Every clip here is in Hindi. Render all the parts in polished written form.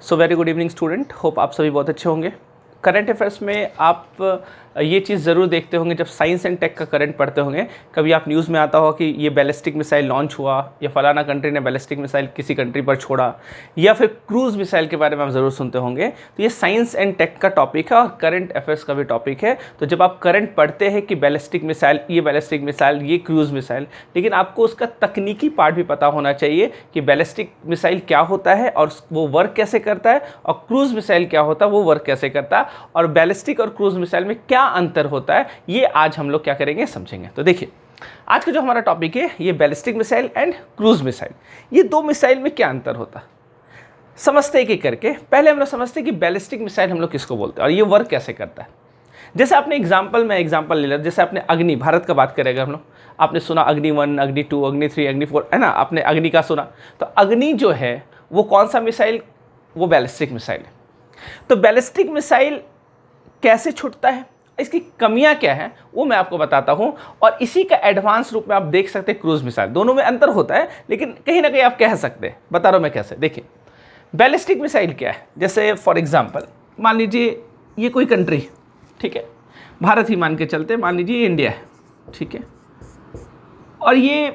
So very good evening student, hope आप सभी बहुत अच्छे होंगे। करंट अफेयर्स में आप ये चीज़ ज़रूर देखते होंगे जब साइंस एंड टेक का करंट पढ़ते होंगे, कभी आप न्यूज़ में आता हो कि ये बैलिस्टिक मिसाइल लॉन्च हुआ या फलाना कंट्री ने बैलिस्टिक मिसाइल किसी कंट्री पर छोड़ा, या फिर क्रूज़ मिसाइल के बारे में आप ज़रूर सुनते होंगे। तो ये साइंस एंड टेक का टॉपिक है और करंट अफेयर्स का भी टॉपिक है। तो जब आप करंट पढ़ते हैं कि बैलिस्टिक मिसाइल, ये क्रूज़ मिसाइल, लेकिन आपको उसका तकनीकी पार्ट भी पता होना चाहिए कि बैलिस्टिक मिसाइल क्या होता है और वो वर्क कैसे करता है, और क्रूज़ मिसाइल क्या होता है वो वर्क कैसे करता है, और बैलिस्टिक और क्रूज़ मिसाइल में क्या अंतर होता है, ये आज हम लोग क्या करेंगे समझेंगे। तो देखिए, आज का जो हमारा टॉपिक है ये ballistic missile and cruise missile, ये दो मिसाइल में क्या अंतर होता है समझते एक करके। पहले हम लोग समझते हैं कि बैलिस्टिक मिसाइल हम लोग किसको बोलते हैं और ये वर्क कैसे करता है। जैसे आपने एग्जाम्पल ले लिया, जैसे आपने अग्नि, भारत का बात करेगा हम लोग, आपने सुना अग्नि 1, अग्नि 2, अग्नि 3, अग्नि 4, है ना, आपने अग्नि का सुना। तो अग्नि जो है वो कौन सा मिसाइल, वो बैलिस्टिक मिसाइल है। तो बैलिस्टिक मिसाइल कैसे छूटता है, इसकी कमियां क्या है, वो मैं आपको बताता हूं, और इसी का एडवांस रूप में आप देख सकते हैं क्रूज मिसाइल। दोनों में अंतर होता है, लेकिन कहीं ना कहीं आप कह सकते हैं, बता रहा हूं मैं कैसे। देखिए, बैलिस्टिक मिसाइल क्या है, जैसे फॉर एग्जांपल मान लीजिए ये कोई कंट्री, ठीक है, भारत ही मान के चलते, मान लीजिए इंडिया है, ठीक है, और ये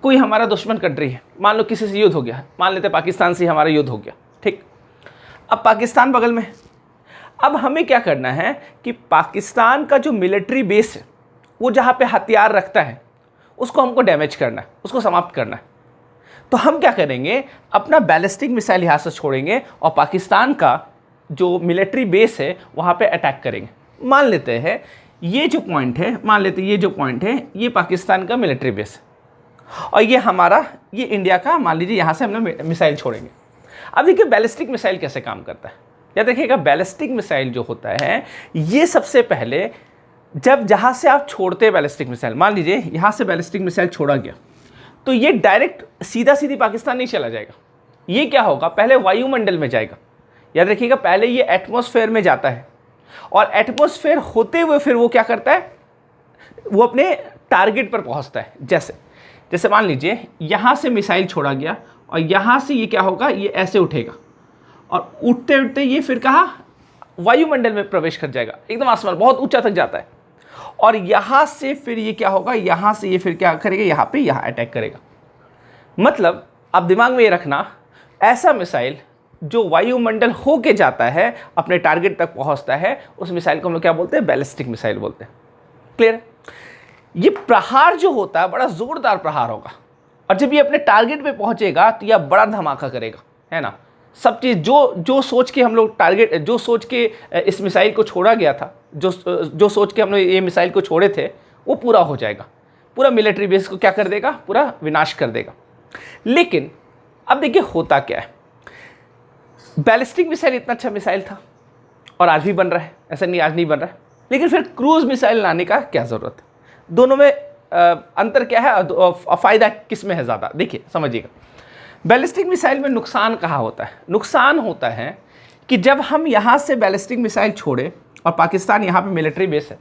कोई हमारा दुश्मन कंट्री है, मान लो किसी से युद्ध हो गया, मान लेते पाकिस्तान से हमारा युद्ध हो गया, ठीक। अब पाकिस्तान बगल में, अब हमें क्या करना है कि पाकिस्तान का जो मिलिट्री बेस है, वो जहाँ पे हथियार रखता है, उसको हमको डैमेज करना है, उसको समाप्त करना है। तो हम क्या करेंगे, अपना बैलिस्टिक मिसाइल यहाँ से छोड़ेंगे और पाकिस्तान का जो मिलिट्री बेस है वहाँ पे अटैक करेंगे। मान लेते हैं ये जो पॉइंट है, ये पाकिस्तान का मिलिट्री बेस है और ये हमारा, ये इंडिया का, मान लीजिए यहाँ से हम लोग मिसाइल छोड़ेंगे। अब देखिए बैलिस्टिक मिसाइल कैसे काम करता है। या देखिएगा, बैलिस्टिक मिसाइल जो होता है, ये सबसे पहले जब जहाँ से आप छोड़ते हैं बैलिस्टिक मिसाइल, मान लीजिए यहाँ से बैलिस्टिक मिसाइल छोड़ा गया, तो ये डायरेक्ट सीधी पाकिस्तान नहीं चला जाएगा। ये क्या होगा, पहले वायुमंडल में जाएगा। याद रखिएगा, पहले ये एटमॉस्फेयर में जाता है और एटमॉस्फेयर होते हुए फिर वो क्या करता है, वो अपने टारगेट पर पहुँचता है। जैसे मान लीजिए यहाँ से मिसाइल छोड़ा गया और यहाँ से ये क्या होगा, ये ऐसे उठेगा और उठते उठते ये फिर कहाँ, वायुमंडल में प्रवेश कर जाएगा, एकदम आसमान बहुत ऊंचा तक जाता है। और यहाँ से फिर ये क्या होगा, यहाँ से ये फिर क्या करेगा, यहाँ अटैक करेगा। मतलब आप दिमाग में ये रखना, ऐसा मिसाइल जो वायुमंडल होके जाता है, अपने टारगेट तक पहुँचता है, उस मिसाइल को हम लोग क्या बोलते हैं, बैलिस्टिक मिसाइल बोलते हैं। क्लियर। ये प्रहार जो होता है बड़ा जोरदार प्रहार होगा, और जब ये अपने टारगेट पे पहुंचेगा तो यह बड़ा धमाका करेगा, है ना। सब चीज़ जो सोच के हम लोग टारगेट, जो सोच के इस मिसाइल को छोड़ा गया था, जो सोच के हम लोग ये मिसाइल को छोड़े थे, वो पूरा हो जाएगा। पूरा मिलिट्री बेस को क्या कर देगा, पूरा विनाश कर देगा। लेकिन अब देखिए होता क्या है, बैलिस्टिक मिसाइल इतना अच्छा मिसाइल था और आज भी बन रहा है, ऐसा नहीं आज नहीं बन रहा है, लेकिन फिर क्रूज मिसाइल लाने का क्या ज़रूरत है। दोनों में अंतर क्या है, फ़ायदा किस में है ज़्यादा, देखिए समझिएगा। बैलिस्टिक मिसाइल में नुकसान कहाँ होता है, नुकसान होता है कि जब हम यहाँ से बैलिस्टिक मिसाइल छोड़े और पाकिस्तान यहाँ पे मिलिट्री बेस है,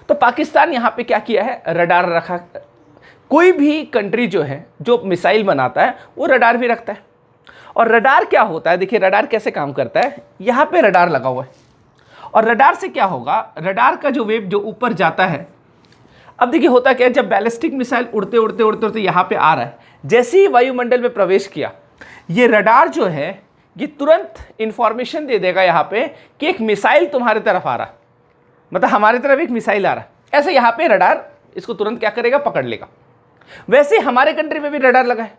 तो पाकिस्तान यहाँ पे क्या किया है, रडार रखा। कोई भी कंट्री जो है, जो मिसाइल बनाता है, वो रडार भी रखता है। और रडार क्या होता है, देखिए रडार कैसे काम करता है, यहाँ पे रडार लगा हुआ है और रडार से क्या होगा, रडार का जो वेव जो ऊपर जाता है, अब देखिए होता क्या है, जब बैलिस्टिक मिसाइल उड़ते यहाँ पे आ रहा है, जैसे ही वायुमंडल में प्रवेश किया, ये रडार जो है ये तुरंत इंफॉर्मेशन दे देगा यहाँ पे कि एक मिसाइल तुम्हारे तरफ आ रहा है, मतलब हमारी तरफ एक मिसाइल आ रहा है। ऐसे यहाँ पे रडार इसको तुरंत क्या करेगा, पकड़ लेगा। वैसे हमारे कंट्री में भी रडार लगा है,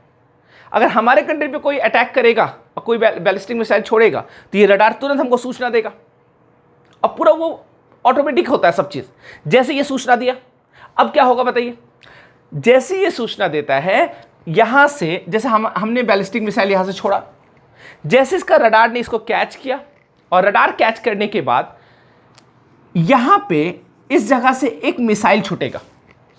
अगर हमारे कंट्री पे कोई अटैक करेगा और कोई बैलिस्टिक मिसाइल छोड़ेगा, तो ये रडार तुरंत हमको सूचना देगा और पूरा वो ऑटोमेटिक होता है सब चीज़। जैसे ये सूचना दिया, अब क्या होगा बताइए, जैसे ये सूचना देता है यहाँ से, जैसे हमने बैलिस्टिक मिसाइल यहाँ से छोड़ा, जैसे इसका रडार ने इसको कैच किया और रडार कैच करने के बाद यहाँ पे इस जगह से एक मिसाइल छूटेगा।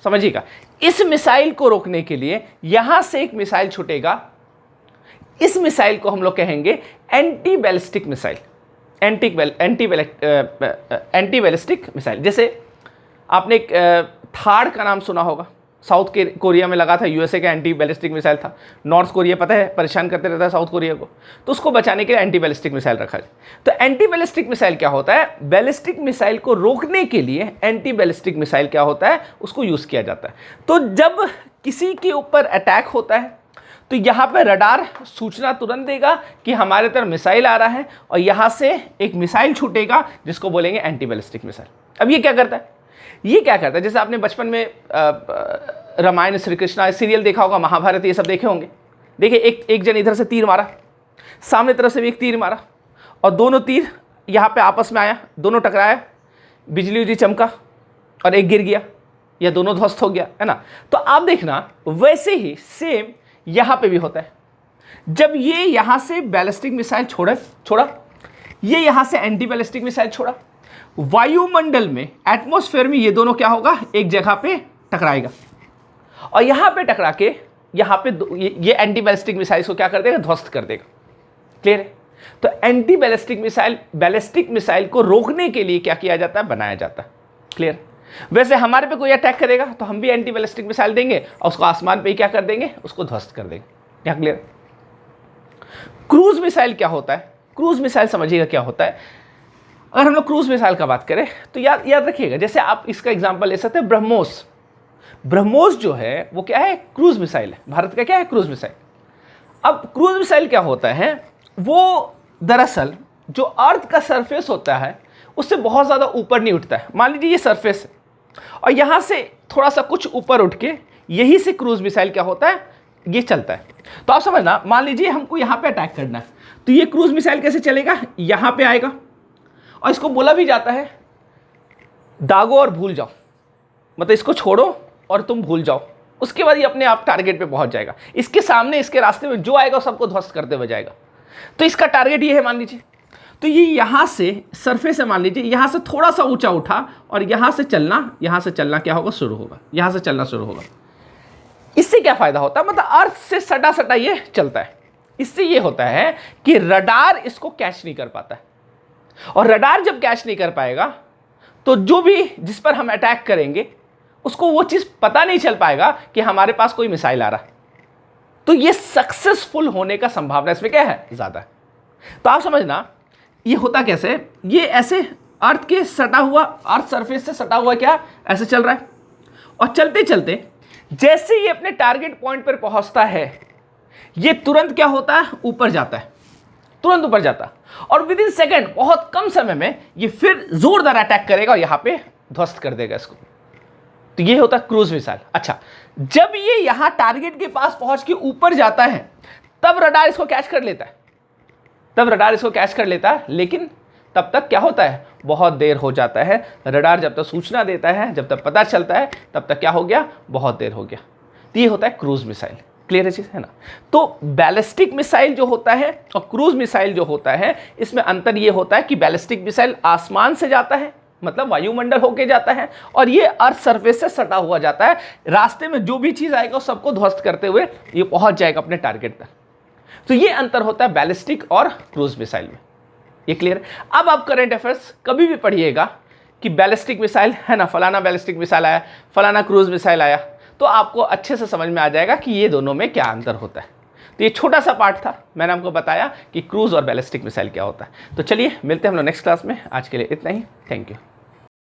समझिएगा, इस मिसाइल को रोकने के लिए यहाँ से एक मिसाइल छूटेगा। इस मिसाइल को हम लोग कहेंगे anti ballistic missile, anti ballistic missile. जैसे आपने एक थाड़ का नाम सुना होगा, साउथ कोरिया में लगा था, यूएसए का एंटी बैलिस्टिक मिसाइल था। नॉर्थ कोरिया पता है परेशान करते रहता है साउथ कोरिया को, तो उसको बचाने के लिए एंटी बैलिस्टिक मिसाइल रखा है। तो एंटी बैलिस्टिक मिसाइल क्या होता है, बैलिस्टिक मिसाइल को रोकने के लिए एंटी बैलिस्टिक मिसाइल क्या होता है, उसको यूज़ किया जाता है। तो जब किसी के ऊपर अटैक होता है तो यहाँ पे रडार सूचना तुरंत देगा कि हमारे तरफ मिसाइल आ रहा है, और यहाँ से एक मिसाइल छूटेगा जिसको बोलेंगे एंटी बैलिस्टिक मिसाइल। अब ये क्या करता है, ये क्या करता है, जैसे आपने बचपन में रामायण, श्री कृष्णा सीरियल देखा होगा, महाभारत ये सब देखे होंगे। देखिए एक जन इधर से तीर मारा, सामने तरफ से भी एक तीर मारा, और दोनों तीर यहाँ पे आपस में आया, दोनों टकराया, बिजली उजली चमका और एक गिर गया या दोनों ध्वस्त हो गया, है ना। तो आप देखना वैसे ही सेम यहाँ पे भी होता है। जब ये यहाँ से बैलिस्टिक मिसाइल छोड़ा, ये यहाँ से एंटी बैलिस्टिक मिसाइल छोड़ा, वायुमंडल में, एटमॉस्फेयर में ये दोनों क्या होगा, एक जगह पे टकराएगा, और यहाँ पे टकरा के यहाँ पे ये एंटी बैलिस्टिक मिसाइल को क्या कर देगा, ध्वस्त कर देगा। क्लियर है। तो एंटी बैलिस्टिक मिसाइल को रोकने के लिए क्या किया जाता है, बनाया जाता है। क्लियर। वैसे हमारे पे कोई अटैक करेगा तो हम भी एंटी बैलिस्टिक मिसाइल देंगे और उसको आसमान पे ही क्या कर देंगे, उसको ध्वस्त कर देंगे। क्या क्लियर। क्रूज मिसाइल क्या होता है, क्रूज मिसाइल समझिएगा क्या होता है। अगर हम लोग क्रूज मिसाइल का बात करें तो याद रखिएगा, जैसे आप इसका एग्जांपल ले सकते हैं ब्रह्मोस। ब्रह्मोस जो है वो क्या है, क्रूज मिसाइल है, भारत का क्या है, क्रूज मिसाइल। अब क्रूज मिसाइल क्या होता है, वो दरअसल जो अर्थ का सरफेस होता है उससे बहुत ज़्यादा ऊपर नहीं उठता है। मान लीजिए ये सरफेस है और यहाँ से थोड़ा सा कुछ ऊपर उठ के यही से क्रूज मिसाइल क्या होता है, ये चलता है। तो आप समझना, मान लीजिए हमको यहाँ पे अटैक करना है, तो ये क्रूज मिसाइल कैसे चलेगा, यहाँ पे आएगा, और इसको बोला भी जाता है दागो और भूल जाओ, मतलब इसको छोड़ो और तुम भूल जाओ, उसके बाद ये अपने आप टारगेट पे पहुंच जाएगा। इसके सामने, इसके रास्ते में जो आएगा सबको ध्वस्त करते हुए जाएगा। तो इसका टारगेट ये है, मान लीजिए, तो ये यहाँ से सरफेस से, मान लीजिए यहाँ से थोड़ा सा ऊंचा उठा और यहाँ से चलना क्या होगा, शुरू होगा, यहाँ से चलना शुरू होगा। इससे क्या फायदा होता है, मतलब अर्थ से सटा ये चलता है। इससे ये होता है कि रडार इसको कैच नहीं कर पाता है, और रडार जब कैच नहीं कर पाएगा तो जो भी जिस पर हम अटैक करेंगे उसको वो चीज पता नहीं चल पाएगा कि हमारे पास कोई मिसाइल आ रहा है। तो ये सक्सेसफुल होने का संभावना इसमें क्या है, ज्यादा है। तो आप समझना ये होता कैसे, ये ऐसे अर्थ के सटा हुआ, अर्थ सरफेस से सटा हुआ क्या ऐसे चल रहा है, और चलते चलते जैसे ये अपने टारगेट पॉइंट पर पहुंचता है ये तुरंत क्या होता है, ऊपर जाता है, तुरंत ऊपर जाता है, और विद इन सेकेंड, बहुत कम समय में ये फिर जोरदार अटैक करेगा और यहां पे ध्वस्त कर देगा इसको। तो ये होता है क्रूज मिसाइल। अच्छा, जब ये यहां टारगेट के पास पहुंच के ऊपर जाता है तब रडार इसको कैच कर लेता है, लेकिन तब तक क्या होता है, बहुत देर हो जाता है। रडार जब तक सूचना देता है, जब तक पता चलता है, तब तक क्या हो गया, बहुत देर हो गया। तो ये होता है क्रूज मिसाइल। क्लियर है चीज, है ना। तो बैलिस्टिक मिसाइल जो होता है और क्रूज मिसाइल जो होता है, इसमें अंतर ये होता है कि बैलिस्टिक मिसाइल आसमान से जाता है, मतलब वायुमंडल होके जाता है, और ये अर्थ सरफेस से सटा हुआ जाता है। रास्ते में जो भी चीज आएगा सबको ध्वस्त करते हुए ये पहुंच जाएगा अपने टारगेट तक। तो ये अंतर होता है बैलिस्टिक और क्रूज मिसाइल में। ये क्लियर। अब आप करंट अफेयर्स कभी भी पढ़िएगा कि बैलिस्टिक मिसाइल है ना, फलाना बैलिस्टिक मिसाइल आया, फलाना क्रूज मिसाइल आया, तो आपको अच्छे से समझ में आ जाएगा कि ये दोनों में क्या अंतर होता है। तो ये छोटा सा पार्ट था, मैंने आपको बताया कि क्रूज और बैलिस्टिक मिसाइल क्या होता है। तो चलिए मिलते हैं हम लोग नेक्स्ट क्लास में। आज के लिए इतना ही। Thank you.